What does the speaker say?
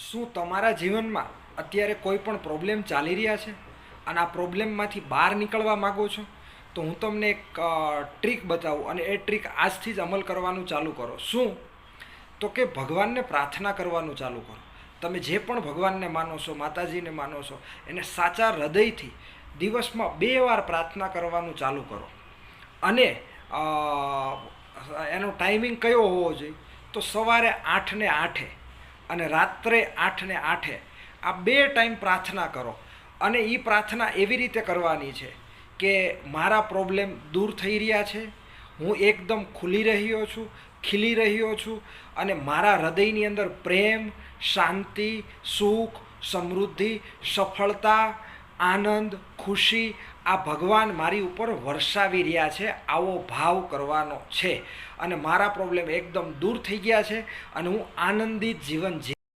શું તમારા જીવનમાં અત્યારે કોઈ પણ પ્રોબ્લેમ ચાલી રહ્યા છે અને આ પ્રોબ્લેમમાંથી બહાર નીકળવા માગો છો? તો હું તમને એક ટ્રીક બતાવું અને એ ટ્રીક આજથી જ અમલ કરવાનું ચાલુ કરો. શું? તો કે ભગવાનને પ્રાર્થના કરવાનું ચાલુ કરો. તમે જે પણ ભગવાનને માનો છો, માતાજીને માનો છો, એને સાચા હૃદયથી દિવસમાં 2 વાર પ્રાર્થના કરવાનું ચાલુ કરો. અને એનો ટાઈમિંગ કયો હોવો જોઈએ? તો સવારે 8 ને 8 અને રાત્રે 8 ને 8 આ 2 ટાઈમ પ્રાર્થના કરો. અને એ પ્રાર્થના એવી રીતે કરવાની છે કે મારા પ્રોબ્લેમ દૂર થઈ રહ્યા છે, હું એકદમ ખુલી રહ્યો છું, ખીલી રહ્યો છું, અને મારા હૃદયની અંદર પ્રેમ, શાંતિ, સુખ, સમૃદ્ધિ, સફળતા, આનંદ, ખુશી આ ભગવાન મારી ઉપર વરસાવી રહ્યા છે, આવો ભાવ કરવાનો છે. અને મારા પ્રોબ્લેમ એકદમ દૂર થઈ ગયા છે અને હું આનંદિત જીવન